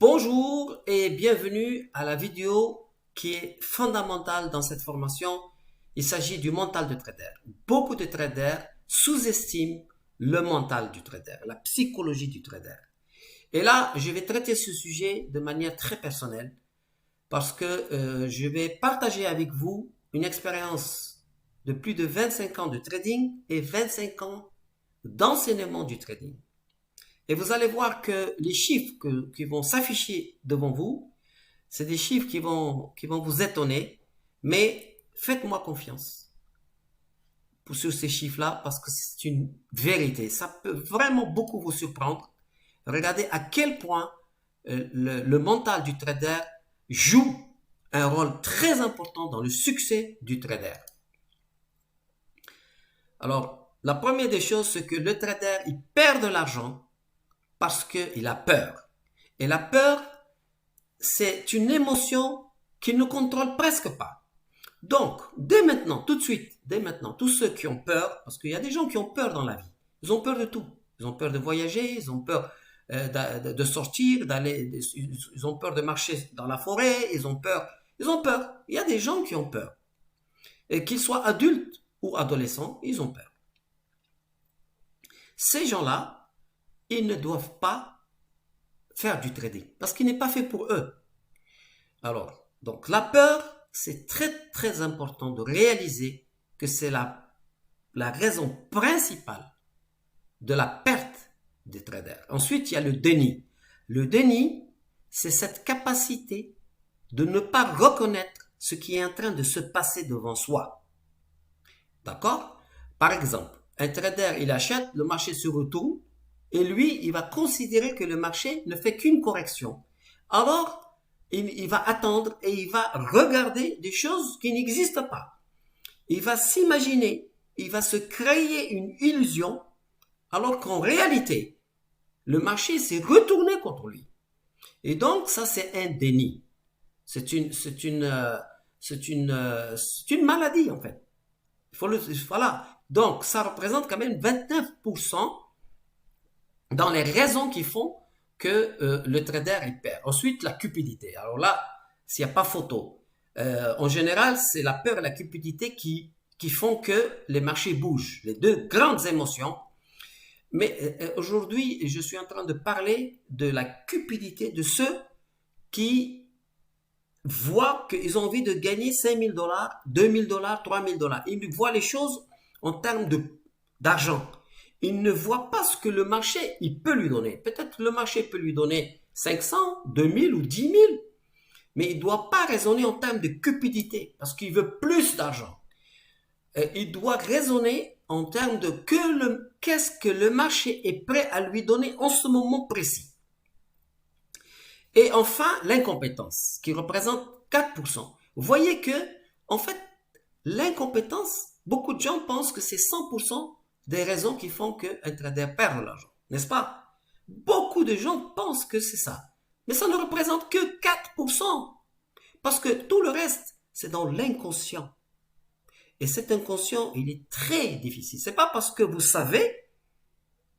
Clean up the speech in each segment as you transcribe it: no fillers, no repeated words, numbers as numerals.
Bonjour et bienvenue à la vidéo qui est fondamentale dans cette formation. Il s'agit du mental de trader. Beaucoup de traders sous-estiment le mental du trader, la psychologie du trader. Et là, je vais traiter ce sujet de manière très personnelle parce que je vais partager avec vous une expérience de plus de 25 ans de trading et 25 ans d'enseignement du trading. Et vous allez voir que les chiffres qui vont s'afficher devant vous, c'est des chiffres qui vont vous étonner, mais faites-moi confiance sur ces chiffres-là parce que c'est une vérité. Ça peut vraiment beaucoup vous surprendre. Regardez à quel point le mental du trader joue un rôle très important dans le succès du trader. Alors, la première des choses, c'est que le trader, il perd de l'argent parce qu'il a peur. Et la peur, c'est une émotion qu'il ne contrôle presque pas. Donc, dès maintenant, tout de suite, dès maintenant, tous ceux qui ont peur, parce qu'il y a des gens qui ont peur dans la vie, ils ont peur de tout. Ils ont peur de voyager, ils ont peur de sortir, ils ont peur de marcher dans la forêt, ils ont peur. Il y a des gens qui ont peur. Et qu'ils soient adultes ou adolescents, ils ont peur. Ces gens-là, ils ne doivent pas faire du trading parce qu'il n'est pas fait pour eux. Alors, donc la peur, c'est très important de réaliser que c'est la raison principale de la perte des traders. Ensuite, il y a le déni. Le déni, c'est cette capacité de ne pas reconnaître ce qui est en train de se passer devant soi. D'accord? Par exemple, un trader, il achète, le marché se retourne, et lui, il va considérer que le marché ne fait qu'une correction. Alors, il va attendre et il va regarder des choses qui n'existent pas. Il va s'imaginer, il va se créer une illusion, alors qu'en réalité, le marché s'est retourné contre lui. Et donc, ça, c'est un déni. C'est une maladie, en fait. Voilà. Donc, ça représente quand même 29% dans les raisons qui font que le trader il perd. Ensuite, la cupidité. Alors là, s'il n'y a pas photo. En général, c'est la peur et la cupidité qui font que les marchés bougent. Les deux grandes émotions. Mais aujourd'hui, je suis en train de parler de la cupidité de ceux qui voient qu'ils ont envie de gagner 5 000 $, 2 000 $, 3 000 $. Ils voient les choses en termes d'argent. Il ne voit pas ce que le marché il peut lui donner. Peut-être le marché peut lui donner 500, 2000 ou 10 000, mais il ne doit pas raisonner en termes de cupidité parce qu'il veut plus d'argent. Il doit raisonner en termes de qu'est-ce que le marché est prêt à lui donner en ce moment précis. Et enfin, l'incompétence qui représente 4%. Vous voyez que, en fait, l'incompétence, beaucoup de gens pensent que c'est 100% des raisons qui font qu'un trader perd de l'argent, n'est-ce pas? Beaucoup de gens pensent que c'est ça. Mais ça ne représente que 4%. Parce que tout le reste, c'est dans l'inconscient. Et cet inconscient, il est très difficile. C'est pas parce que vous savez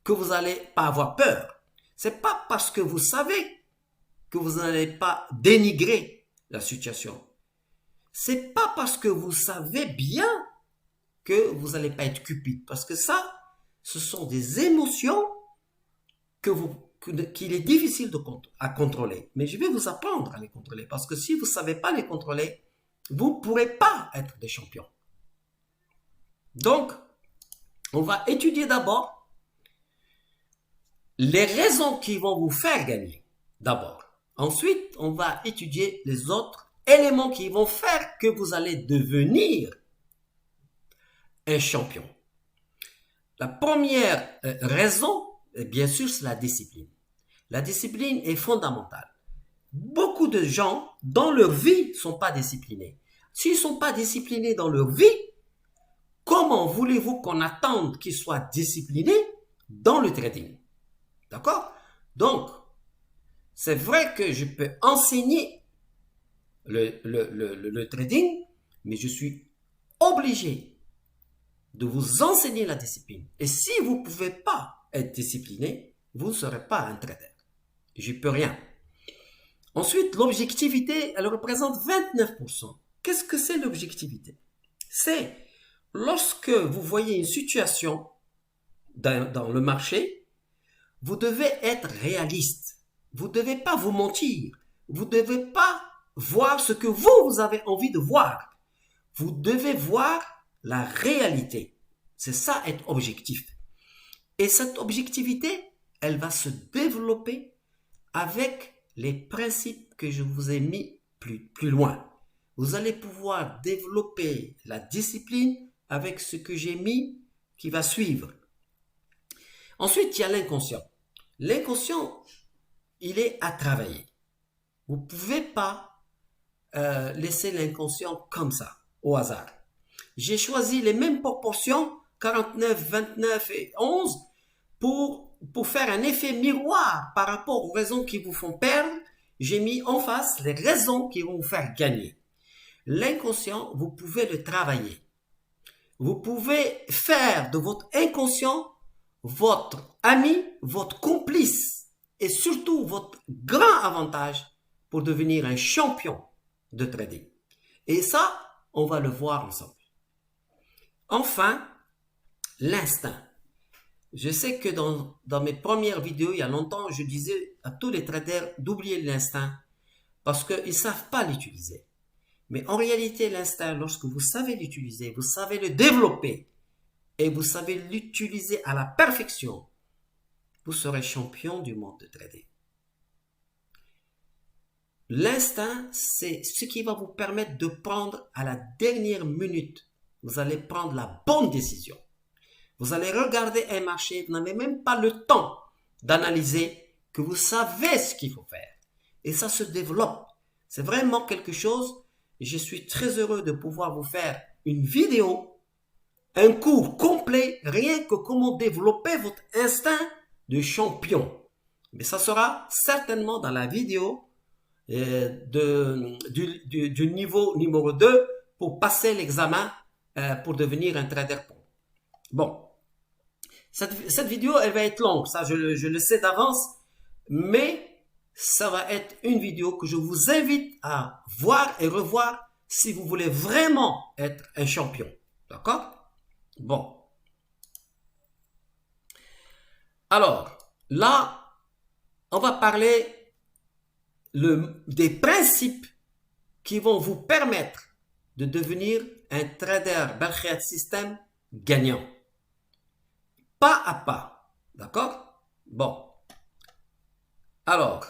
que vous n'allez pas avoir peur. C'est pas parce que vous savez que vous n'allez pas dénigrer la situation. C'est pas parce que vous savez bien que vous n'allez pas être cupide. Parce que ça, ce sont des émotions qu'il est difficile à contrôler. Mais je vais vous apprendre à les contrôler. Parce que si vous ne savez pas les contrôler, vous ne pourrez pas être des champions. Donc, on va étudier d'abord les raisons qui vont vous faire gagner. D'abord. Ensuite, on va étudier les autres éléments qui vont faire que vous allez devenir un champion. La première raison, bien sûr, c'est la discipline. La discipline est fondamentale. Beaucoup de gens, dans leur vie, ne sont pas disciplinés. S'ils ne sont pas disciplinés dans leur vie, comment voulez-vous qu'on attende qu'ils soient disciplinés dans le trading? D'accord? Donc, c'est vrai que je peux enseigner le trading, mais je suis obligé de vous enseigner la discipline. Et si vous ne pouvez pas être discipliné, vous ne serez pas un trader. Je ne peux rien. Ensuite, l'objectivité, elle représente 29%. Qu'est-ce que c'est l'objectivité? C'est lorsque vous voyez une situation dans le marché, vous devez être réaliste. Vous ne devez pas vous mentir. Vous ne devez pas voir ce que vous avez envie de voir. Vous devez voir la réalité. C'est ça être objectif. Et cette objectivité, elle va se développer avec les principes que je vous ai mis plus loin. Vous allez pouvoir développer la discipline avec ce que j'ai mis qui va suivre. Ensuite, il y a l'inconscient. L'inconscient, il est à travailler. Vous ne pouvez pas laisser l'inconscient comme ça, au hasard. J'ai choisi les mêmes proportions, 49, 29 et 11, pour faire un effet miroir par rapport aux raisons qui vous font perdre. J'ai mis en face les raisons qui vont vous faire gagner. L'inconscient, vous pouvez le travailler. Vous pouvez faire de votre inconscient votre ami, votre complice et surtout votre grand avantage pour devenir un champion de trading. Et ça, on va le voir ensemble. Enfin, l'instinct. Je sais que dans mes premières vidéos, il y a longtemps, je disais à tous les traders d'oublier l'instinct parce qu'ils ne savent pas l'utiliser. Mais en réalité, l'instinct, lorsque vous savez l'utiliser, vous savez le développer et vous savez l'utiliser à la perfection, vous serez champion du monde de trading. L'instinct, c'est ce qui va vous permettre de prendre à la dernière minute. Vous allez prendre la bonne décision. Vous allez regarder un marché, vous n'avez même pas le temps d'analyser, que vous savez ce qu'il faut faire. Et ça se développe. C'est vraiment quelque chose. Et je suis très heureux de pouvoir vous faire une vidéo, un cours complet, rien que comment développer votre instinct de champion. Mais ça sera certainement dans la vidéo du niveau numéro 2 pour passer l'examen pour devenir un trader pro. Bon, cette vidéo, elle va être longue, ça je le sais d'avance, mais ça va être une vidéo que je vous invite à voir et revoir si vous voulez vraiment être un champion. D'accord? Bon. Alors, là, on va parler des principes qui vont vous permettre de devenir un trader Belkhiat System gagnant. Pas à pas. D'accord? Bon. Alors,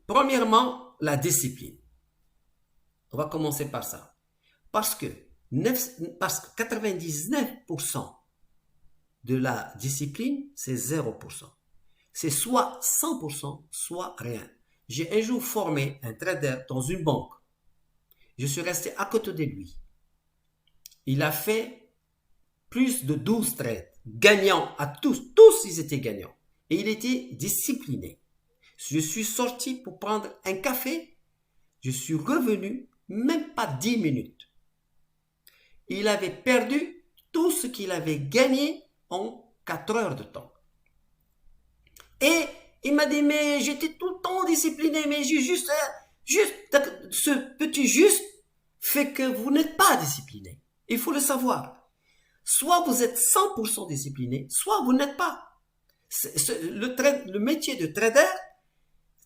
premièrement, la discipline. On va commencer par ça. Parce que 99% de la discipline, c'est 0%. C'est soit 100%, soit rien. J'ai un jour formé un trader dans une banque. Je suis resté à côté de lui. Il a fait plus de 12 trades, gagnants à tous. Tous, ils étaient gagnants. Et il était discipliné. Je suis sorti pour prendre un café. Je suis revenu, même pas 10 minutes. Il avait perdu tout ce qu'il avait gagné en 4 heures de temps. Et il m'a dit, mais j'étais tout le temps discipliné, mais j'ai juste ce petit juste fait que vous n'êtes pas discipliné. Il faut le savoir. Soit vous êtes 100% discipliné, soit vous n'êtes pas. Le métier de trader,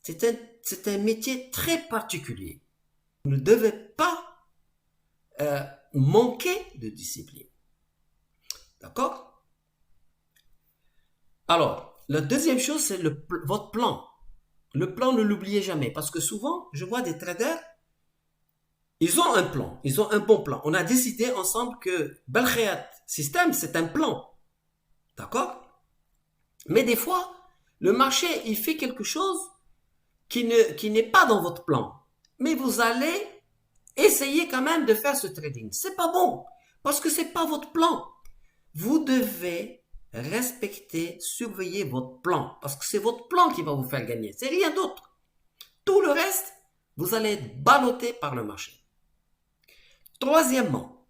c'est un métier très particulier. Vous ne devez pas manquer de discipline. D'accord? Alors, la deuxième chose, c'est votre plan. Le plan, ne l'oubliez jamais. Parce que souvent, je vois des traders, ils ont un plan. Ils ont un bon plan. On a décidé ensemble que Belkhiat System, c'est un plan. D'accord? Mais des fois, le marché, il fait quelque chose qui n'est pas dans votre plan. Mais vous allez essayer quand même de faire ce trading. C'est pas bon. Parce que c'est pas votre plan. Vous devez respecter, surveiller votre plan. Parce que c'est votre plan qui va vous faire gagner. C'est rien d'autre. Tout le reste, vous allez être ballotté par le marché. Troisièmement,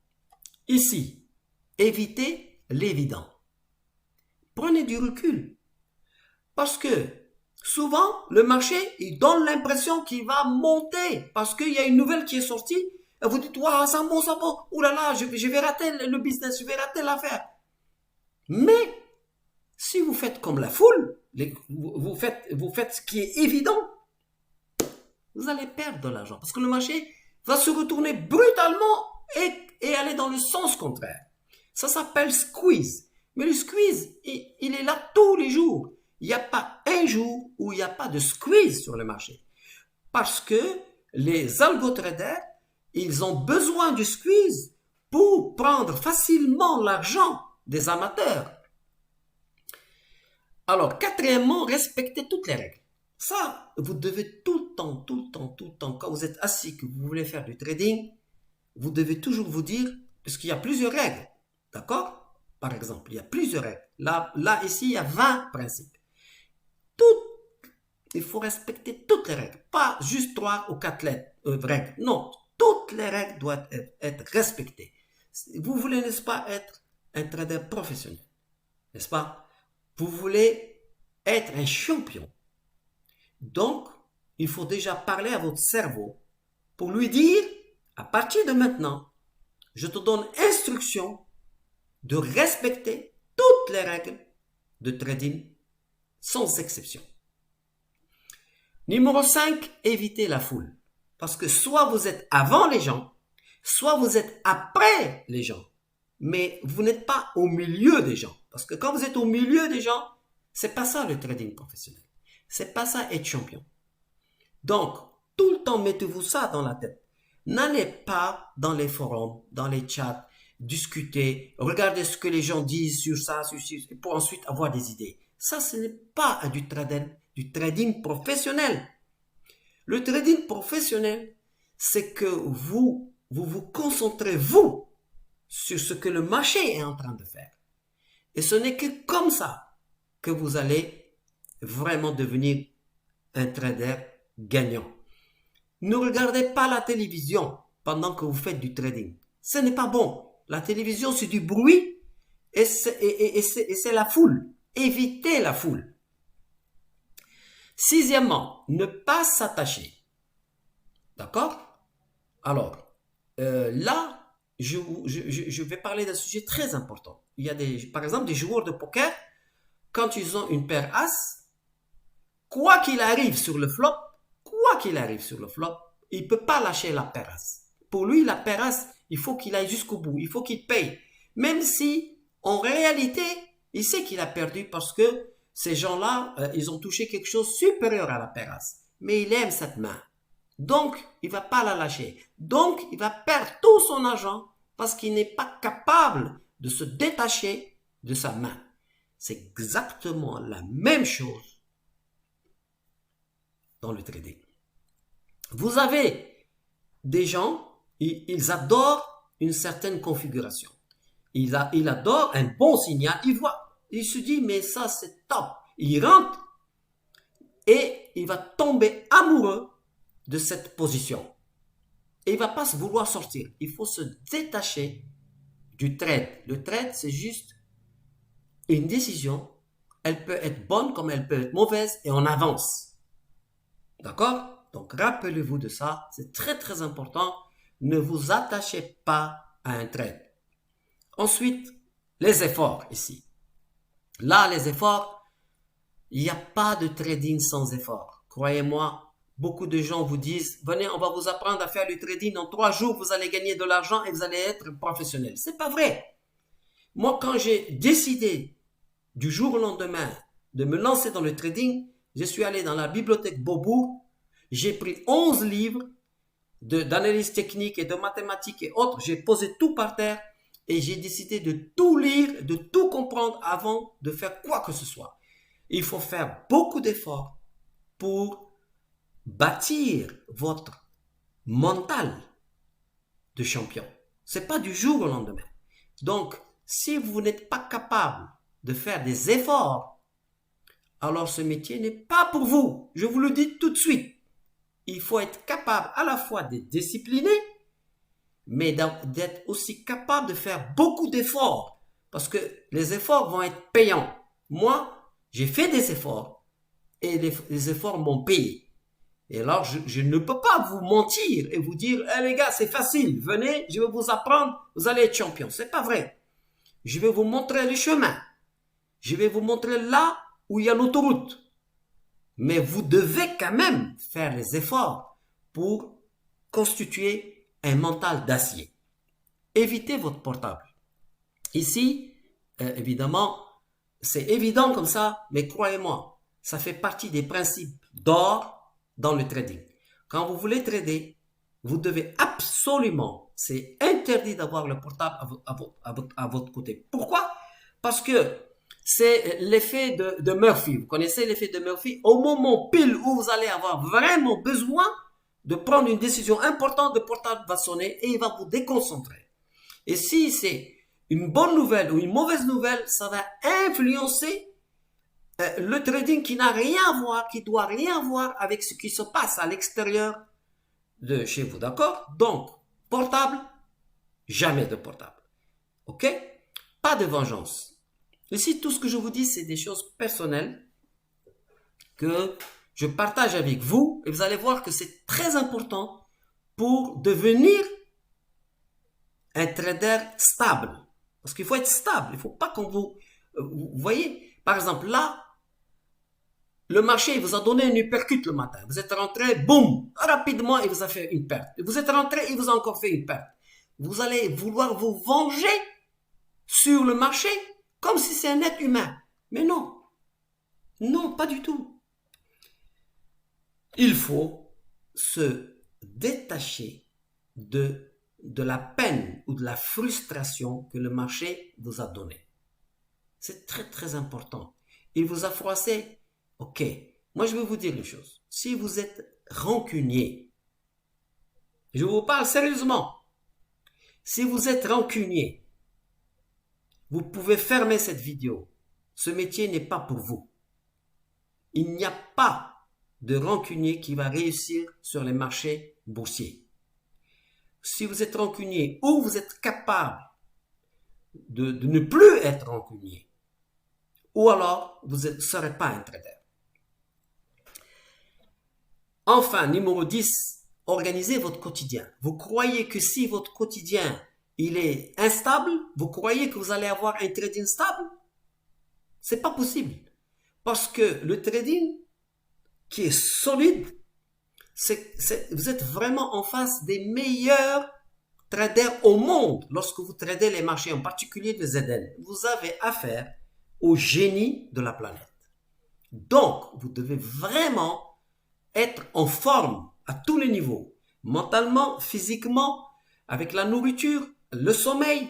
ici, évitez l'évident. Prenez du recul. Parce que Souvent, le marché, il donne l'impression qu'il va monter parce qu'il y a une nouvelle qui est sortie. Et vous dites, waouh, ça monte, ça monte. Ouh là là, je vais rater le business, je vais rater l'affaire. Mais, si vous faites comme la foule, vous faites ce qui est évident, vous allez perdre de l'argent parce que le marché va se retourner brutalement et aller dans le sens contraire. Ça s'appelle squeeze. Mais le squeeze, il est là tous les jours. Il n'y a pas un jour où il n'y a pas de squeeze sur le marché. Parce que les algo-traders, ils ont besoin du squeeze pour prendre facilement l'argent des amateurs. Alors, quatrièmement, respectez toutes les règles. Ça, vous devez tout le temps, quand vous êtes assis, que vous voulez faire du trading, vous devez toujours vous dire, parce qu'il y a plusieurs règles, d'accord? Par exemple, il y a plusieurs règles. Là, ici, il y a 20 principes. Il faut respecter toutes les règles, pas juste 3 ou 4 règles. Non, toutes les règles doivent être respectées. Vous voulez, n'est-ce pas, être un trader professionnel, n'est-ce pas? Vous voulez être un champion. Donc, il faut déjà parler à votre cerveau pour lui dire, à partir de maintenant, je te donne instruction de respecter toutes les règles de trading sans exception. Numéro 5, évitez la foule. Parce que soit vous êtes avant les gens, soit vous êtes après les gens. Mais vous n'êtes pas au milieu des gens. Parce que quand vous êtes au milieu des gens, c'est pas ça le trading professionnel. C'est pas ça être champion. Donc, tout le temps, mettez-vous ça dans la tête. N'allez pas dans les forums, dans les chats, discuter, regardez ce que les gens disent sur ça, pour ensuite avoir des idées. Ça, ce n'est pas du trading professionnel. Le trading professionnel, c'est que vous vous concentrez, vous, sur ce que le marché est en train de faire. Et ce n'est que comme ça que vous allez vraiment devenir un trader gagnant. Ne regardez pas la télévision pendant que vous faites du trading. Ce n'est pas bon. La télévision, c'est du bruit et c'est la foule. Évitez la foule. Sixièmement, ne pas s'attacher. D'accord? Alors, là, je vais parler d'un sujet très important. Il y a par exemple des joueurs de poker, quand ils ont une paire as, quoi qu'il arrive sur le flop, il ne peut pas lâcher la paire as. Pour lui, la paire as, il faut qu'il aille jusqu'au bout, il faut qu'il paye. Même si, en réalité, il sait qu'il a perdu parce que ces gens-là, ils ont touché quelque chose de supérieur à la paire as. Mais il aime cette main. Donc, il ne va pas la lâcher. Donc, il va perdre tout son argent parce qu'il n'est pas capable de se détacher de sa main. C'est exactement la même chose dans le trading. Vous avez des gens, ils adorent une certaine configuration. Ils adorent un bon signal. Il se dit, mais ça c'est top. Il rentre et il va tomber amoureux de cette position. Et il ne va pas se vouloir sortir. Il faut se détacher du trade. Le trade, c'est juste une décision. Elle peut être bonne comme elle peut être mauvaise et on avance. D'accord? Donc, rappelez-vous de ça. C'est très, très important. Ne vous attachez pas à un trade. Ensuite, les efforts ici. Là, les efforts, il n'y a pas de trading sans effort. Croyez-moi, beaucoup de gens vous disent, venez, on va vous apprendre à faire le trading. En 3 jours, vous allez gagner de l'argent et vous allez être professionnel. C'est pas vrai. Moi, quand j'ai décidé du jour au lendemain de me lancer dans le trading, je suis allé dans la bibliothèque Beaubourg. J'ai pris 11 livres d'analyse technique et de mathématiques et autres. J'ai posé tout par terre et j'ai décidé de tout lire, de tout comprendre avant de faire quoi que ce soit. Il faut faire beaucoup d'efforts pour bâtir votre mental de champion. C'est pas du jour au lendemain. Donc, si vous n'êtes pas capable de faire des efforts, alors ce métier n'est pas pour vous. Je vous le dis tout de suite. Il faut être capable à la fois d'être discipliné, mais d'être aussi capable de faire beaucoup d'efforts. Parce que les efforts vont être payants. Moi, j'ai fait des efforts et les efforts m'ont payé. Et alors, je ne peux pas vous mentir et vous dire, eh les gars, c'est facile, venez, je vais vous apprendre, vous allez être champion. C'est pas vrai. Je vais vous montrer le chemin. Je vais vous montrer là où il y a l'autoroute. Mais vous devez quand même faire les efforts pour constituer un mental d'acier. Évitez votre portable. Ici, évidemment, c'est évident comme ça, mais croyez-moi, ça fait partie des principes d'or dans le trading. Quand vous voulez trader, vous devez absolument, c'est interdit d'avoir le portable à votre côté. Pourquoi? Parce que c'est l'effet de Murphy. Vous connaissez l'effet de Murphy? Au moment pile où vous allez avoir vraiment besoin de prendre une décision importante, le portable va sonner et il va vous déconcentrer. Et si c'est une bonne nouvelle ou une mauvaise nouvelle, ça va influencer le trading qui n'a rien à voir, qui doit rien voir avec ce qui se passe à l'extérieur de chez vous, d'accord? Donc, portable, jamais de portable. Ok? Pas de vengeance. Ici, tout ce que je vous dis, c'est des choses personnelles que je partage avec vous et vous allez voir que c'est très important pour devenir un trader stable. Parce qu'il faut être stable. Il ne faut pas qu'on vous voyez, par exemple, là, le marché vous a donné une uppercut le matin. Vous êtes rentré, boum, rapidement, il vous a fait une perte. Vous êtes rentré, il vous a encore fait une perte. Vous allez vouloir vous venger sur le marché comme si c'est un être humain. Mais non. Non, pas du tout. Il faut se détacher de la peine ou de la frustration que le marché vous a donnée. C'est très très important. Il vous a froissé. Ok. Moi je vais vous dire une chose. Si vous êtes rancunier, je vous parle sérieusement. Si vous êtes rancunier, vous pouvez fermer cette vidéo. Ce métier n'est pas pour vous. Il n'y a pas de rancunier qui va réussir sur les marchés boursiers. Si vous êtes rancunier ou vous êtes capable de ne plus être rancunier, ou alors vous ne serez pas un trader. Enfin, numéro 10, organisez votre quotidien. Vous croyez que si votre quotidien il est instable, vous croyez que vous allez avoir un trading stable? C'est pas possible. Parce que le trading qui est solide, vous êtes vraiment en face des meilleurs traders au monde lorsque vous tradez les marchés, en particulier le ZN. Vous avez affaire au génie de la planète. Donc, vous devez vraiment être en forme à tous les niveaux, mentalement, physiquement, avec la nourriture, le sommeil.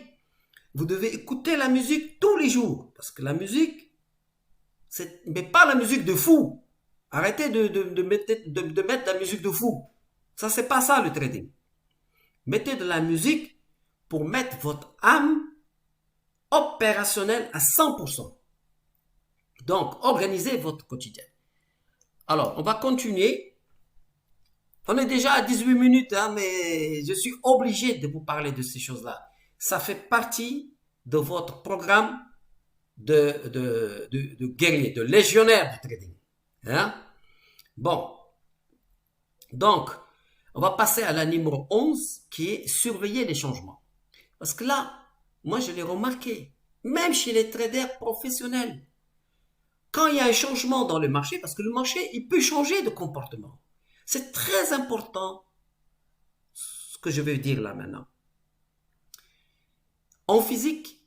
Vous devez écouter la musique tous les jours, parce que la musique, mais pas la musique de fou. Arrêtez de mettre de la musique de fou. Ça, c'est pas ça le trading. Mettez de la musique pour mettre votre âme opérationnelle à 100%. Donc, organisez votre quotidien. Alors, on va continuer. On est déjà à 18 minutes, hein, mais je suis obligé de vous parler de ces choses-là. Ça fait partie de votre programme de guerrier, de légionnaire du trading. Hein? Bon. Donc, on va passer à la numéro 11, qui est surveiller les changements. Parce que là, moi, je l'ai remarqué, même chez les traders professionnels, quand il y a un changement dans le marché, parce que le marché, il peut changer de comportement. C'est très important ce que je vais dire là maintenant. En physique,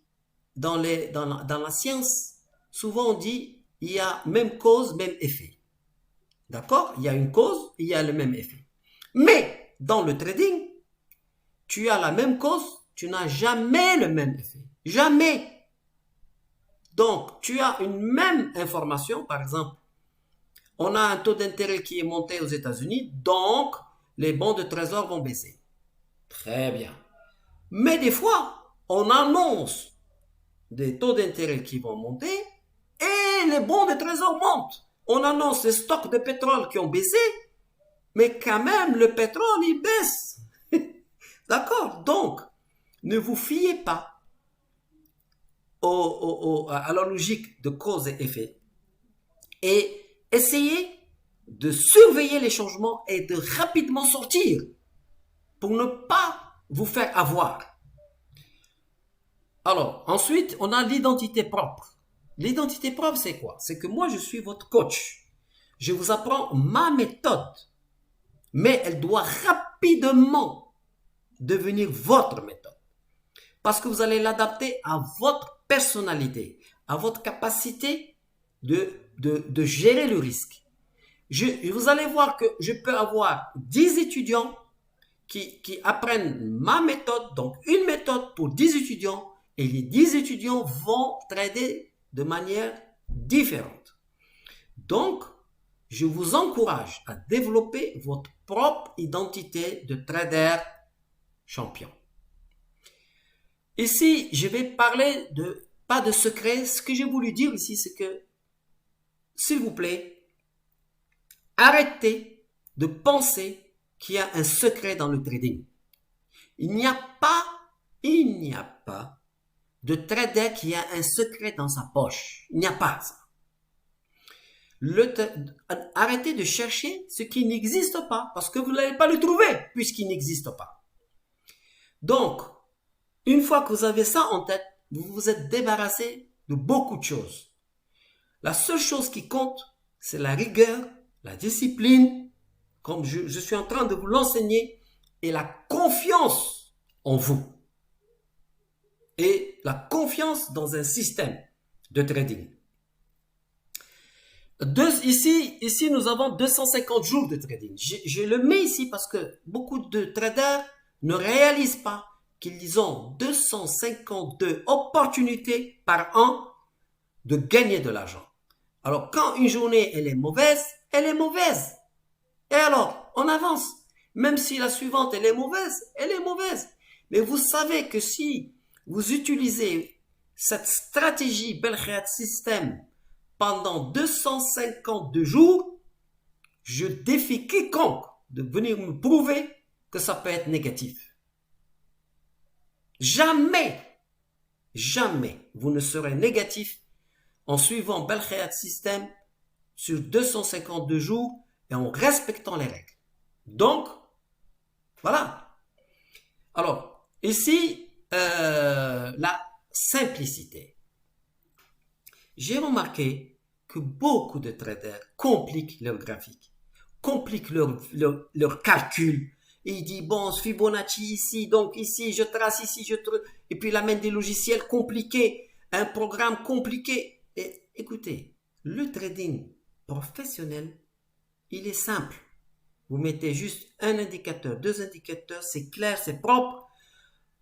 dans la science, souvent on dit il y a même cause, même effet. D'accord? Il y a une cause, il y a le même effet. Mais dans le trading, tu as la même cause, tu n'as jamais le même effet. Jamais. Donc, tu as une même information, par exemple, on a un taux d'intérêt qui est monté aux États-Unis, donc les bons de trésor vont baisser. Très bien. Mais des fois, on annonce des taux d'intérêt qui vont monter et les bons de trésor montent. On annonce les stocks de pétrole qui ont baissé, mais quand même, le pétrole, il baisse. D'accord? Donc, ne vous fiez pas à la logique de cause et effet. Et essayez de surveiller les changements et de rapidement sortir pour ne pas vous faire avoir. Alors, ensuite, on a l'identité propre. L'identité propre, c'est quoi? C'est que moi, je suis votre coach. Je vous apprends ma méthode, mais elle doit rapidement devenir votre méthode. Parce que vous allez l'adapter à votre personnalité, à votre capacité de gérer le risque. Vous allez voir que je peux avoir 10 étudiants qui apprennent ma méthode, donc une méthode pour 10 étudiants, et les 10 étudiants vont trader de manière différente. Donc, je vous encourage à développer votre propre identité de trader champion. Ici, je vais parler pas de secret. Ce que j'ai voulu dire ici, c'est que, s'il vous plaît, arrêtez de penser qu'il y a un secret dans le trading. Il n'y a pas de trader qui a un secret dans sa poche. Il n'y a pas ça. Arrêtez de chercher ce qui n'existe pas parce que vous n'allez pas le trouver puisqu'il n'existe pas. Donc, une fois que vous avez ça en tête, vous vous êtes débarrassé de beaucoup de choses. La seule chose qui compte, c'est la rigueur, la discipline, comme je suis en train de vous l'enseigner, et la confiance en vous. Et la confiance dans un système de trading. Ici, nous avons 250 jours de trading. Je le mets ici parce que beaucoup de traders ne réalisent pas qu'ils ont 252 opportunités par an de gagner de l'argent. Alors, quand une journée, elle est mauvaise, elle est mauvaise. Et alors, on avance. Même si la suivante, elle est mauvaise, elle est mauvaise. Mais vous savez que si vous utilisez cette stratégie Belkhead System pendant 252 jours, je défie quiconque de venir me prouver que ça peut être négatif. Jamais vous ne serez négatif en suivant Belkhead System sur 252 jours et en respectant les règles. Donc, voilà. Alors, ici, la simplicité. J'ai remarqué que beaucoup de traders compliquent leur graphique, compliquent leur calcul. Et il dit, bon, Fibonacci ici, donc ici, je trace ici, et puis il amène des logiciels compliqués, un programme compliqué. Et écoutez, le trading professionnel, il est simple. Vous mettez juste un indicateur, 2 indicateurs, c'est clair, c'est propre.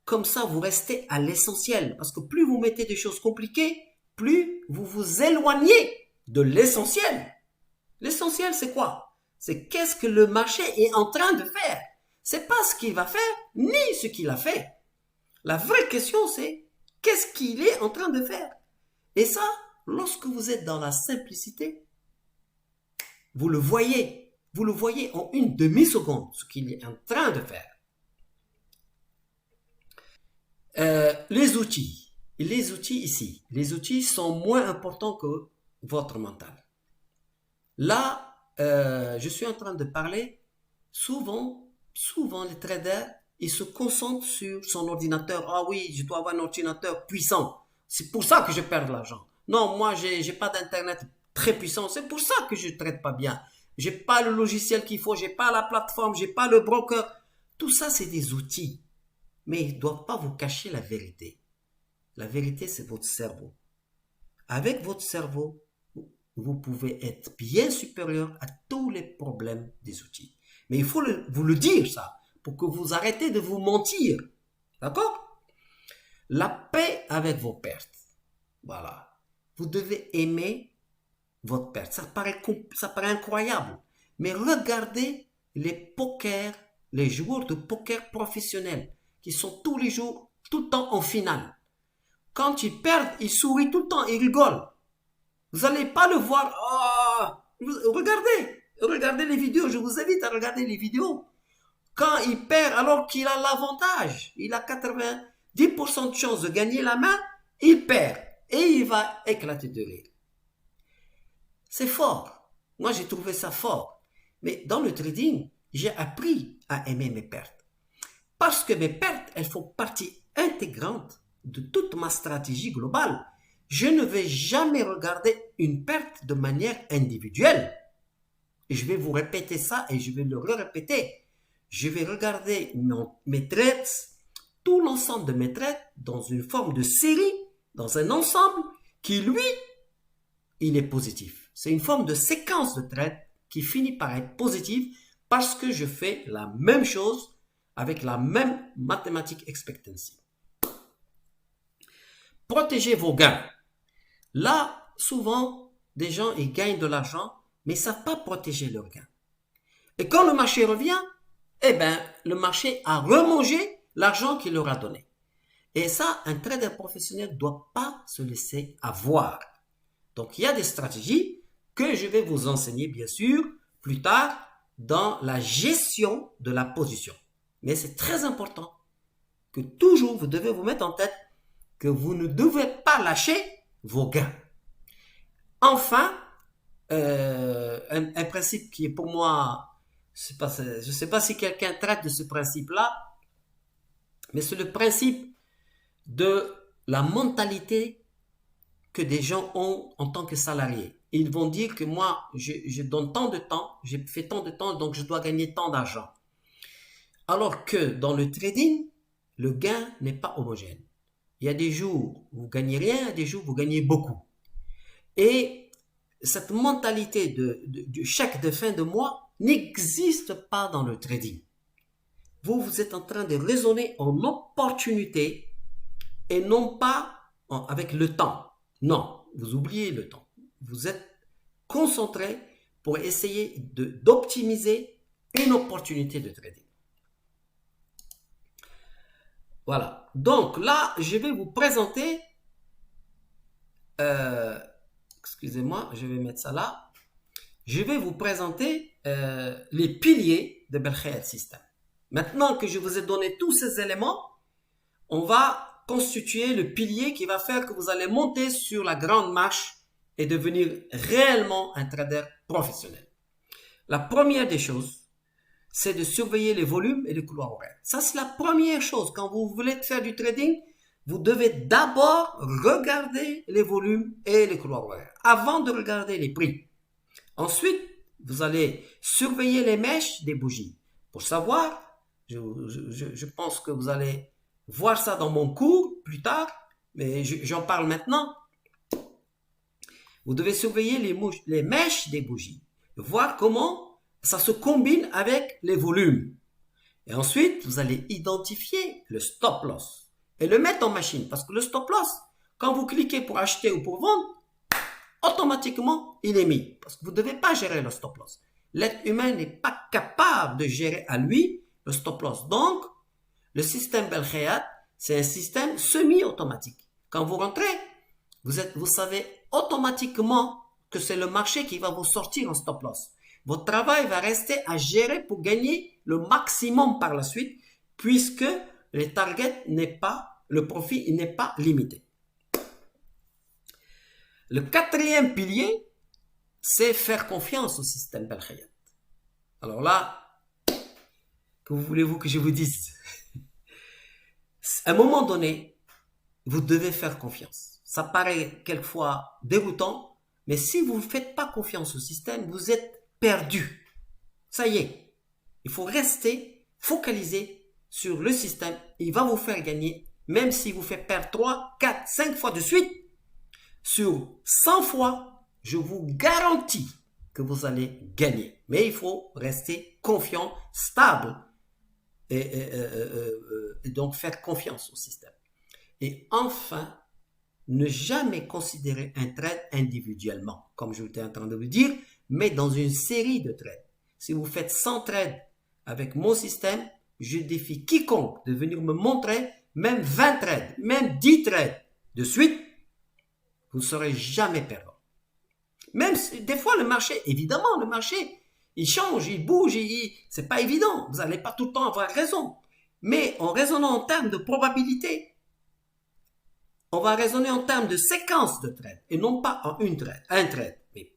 Comme ça, vous restez à l'essentiel. Parce que plus vous mettez des choses compliquées, plus vous vous éloignez de l'essentiel. L'essentiel, c'est quoi? C'est qu'est-ce que le marché est en train de faire. C'est pas ce qu'il va faire, ni ce qu'il a fait. La vraie question, c'est qu'est-ce qu'il est en train de faire. Et ça, lorsque vous êtes dans la simplicité, vous le voyez. Vous le voyez en une demi-seconde, ce qu'il est en train de faire. Les outils ici, les outils sont moins importants que votre mental. Là, je suis en train de parler, souvent les traders, ils se concentrent sur son ordinateur. Ah oui, je dois avoir un ordinateur puissant. C'est pour ça que je perds de l'argent. Non, moi, j'ai pas d'internet très puissant. C'est pour ça que je trade pas bien. J'ai pas le logiciel qu'il faut, j'ai pas la plateforme, j'ai pas le broker. Tout ça, c'est des outils. Mais ils ne doivent pas vous cacher la vérité. La vérité, c'est votre cerveau. Avec votre cerveau, vous pouvez être bien supérieur à tous les problèmes des outils. Mais il faut vous le dire, ça, pour que vous arrêtez de vous mentir. D'accord? La paix avec vos pertes. Voilà. Vous devez aimer votre perte. Ça paraît incroyable. Mais regardez les joueurs de poker professionnels qui sont tous les jours, tout le temps en finale. Quand ils perdent, ils sourient tout le temps, ils rigolent. Vous n'allez pas le voir. Oh, regardez les vidéos. Je vous invite à regarder les vidéos. Quand il perd alors qu'il a l'avantage, il a 90% de chance de gagner la main, il perd et il va éclater de rire. C'est fort. Moi, j'ai trouvé ça fort. Mais dans le trading, j'ai appris à aimer mes pertes. Parce que mes pertes, elles font partie intégrante de toute ma stratégie globale. Je ne vais jamais regarder une perte de manière individuelle. Et je vais vous répéter ça et je vais le répéter. Je vais regarder mes trades, tout l'ensemble de mes trades dans une forme de série, dans un ensemble qui, lui, il est positif. C'est une forme de séquence de trades qui finit par être positive parce que je fais la même chose avec la même mathématique expectancy. Protégez vos gains. Là, souvent, des gens, ils gagnent de l'argent, mais ils ne savent pas protéger leurs gains. Et quand le marché revient, eh bien, le marché a remangé l'argent qu'il leur a donné. Et ça, un trader professionnel ne doit pas se laisser avoir. Donc, il y a des stratégies que je vais vous enseigner, bien sûr, plus tard, dans la gestion de la position. Mais c'est très important que toujours, vous devez vous mettre en tête que vous ne devez pas lâcher vos gains. Enfin, un principe qui est pour moi, je ne sais pas si quelqu'un traite de ce principe-là, mais c'est le principe de la mentalité que des gens ont en tant que salariés. Ils vont dire que moi, je donne tant de temps, j'ai fait tant de temps, donc je dois gagner tant d'argent. Alors que dans le trading, le gain n'est pas homogène. Il y a des jours où vous gagnez rien, il y a des jours où vous gagnez beaucoup. Et cette mentalité de chèque de fin de mois n'existe pas dans le trading. Vous êtes en train de raisonner en opportunité et non pas avec le temps. Non, vous oubliez le temps. Vous êtes concentré pour essayer d'optimiser une opportunité de trading. Voilà. Donc là, je vais vous présenter, excusez-moi, je vais mettre ça là. Je vais vous présenter les piliers de Belkhaat System. Maintenant que je vous ai donné tous ces éléments, on va constituer le pilier qui va faire que vous allez monter sur la grande marche et devenir réellement un trader professionnel. La première des choses, c'est de surveiller les volumes et les couloirs horaires. Ça, c'est la première chose. Quand vous voulez faire du trading, vous devez d'abord regarder les volumes et les couloirs horaires avant de regarder les prix. Ensuite, vous allez surveiller les mèches des bougies. Pour savoir, je pense que vous allez voir ça dans mon cours plus tard, mais j'en parle maintenant. Vous devez surveiller les mèches des bougies, voir comment ça se combine avec les volumes. Et ensuite, vous allez identifier le stop loss et le mettre en machine. Parce que le stop loss, quand vous cliquez pour acheter ou pour vendre, automatiquement, il est mis. Parce que vous ne devez pas gérer le stop loss. L'être humain n'est pas capable de gérer à lui le stop loss. Donc, le système Belkhaat, c'est un système semi-automatique. Quand vous rentrez, vous savez automatiquement que c'est le marché qui va vous sortir en stop loss. Votre travail va rester à gérer pour gagner le maximum par la suite, puisque le target le profit n'est pas limité. Le quatrième pilier, c'est faire confiance au système Belkhaat. Alors là, que voulez-vous que je vous dise? À un moment donné, vous devez faire confiance. Ça paraît quelquefois déroutant, mais si vous ne faites pas confiance au système, vous êtes perdu. Ça y est. Il faut rester focalisé sur le système. Il va vous faire gagner, même si vous fait perdre 3, 4, 5 fois de suite. Sur 100 fois, je vous garantis que vous allez gagner. Mais il faut rester confiant, stable et donc faire confiance au système. Et enfin, ne jamais considérer un trade individuellement, comme je étais en train de vous dire, mais dans une série de trades. Si vous faites 100 trades avec mon système, je défie quiconque de venir me montrer même 20 trades, même 10 trades de suite, vous ne serez jamais perdant. Même si, des fois, le marché, évidemment, le marché, il change, il bouge, c'est pas évident. Vous n'allez pas tout le temps avoir raison. Mais en raisonnant en termes de probabilité, on va raisonner en termes de séquence de trades et non pas en un trade. mais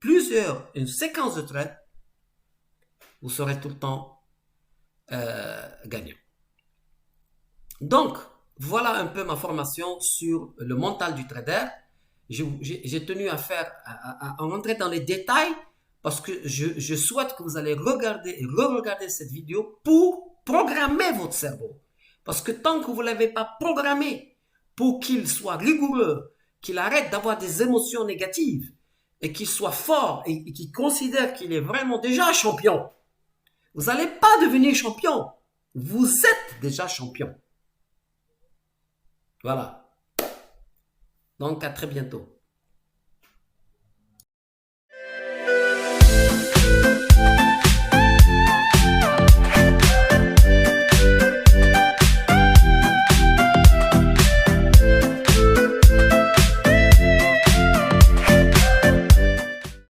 une séquence de trades, vous serez tout le temps gagnant. Donc, voilà un peu ma formation sur le mental du trader. J'ai tenu à rentrer dans les détails parce que je souhaite que vous allez regarder et re-regarder cette vidéo pour programmer votre cerveau. Parce que tant que vous ne l'avez pas programmé pour qu'il soit rigoureux, qu'il arrête d'avoir des émotions négatives et qu'il soit fort et qu'il considère qu'il est vraiment déjà champion, vous n'allez pas devenir champion. Vous êtes déjà champion. Voilà. Donc, à très bientôt.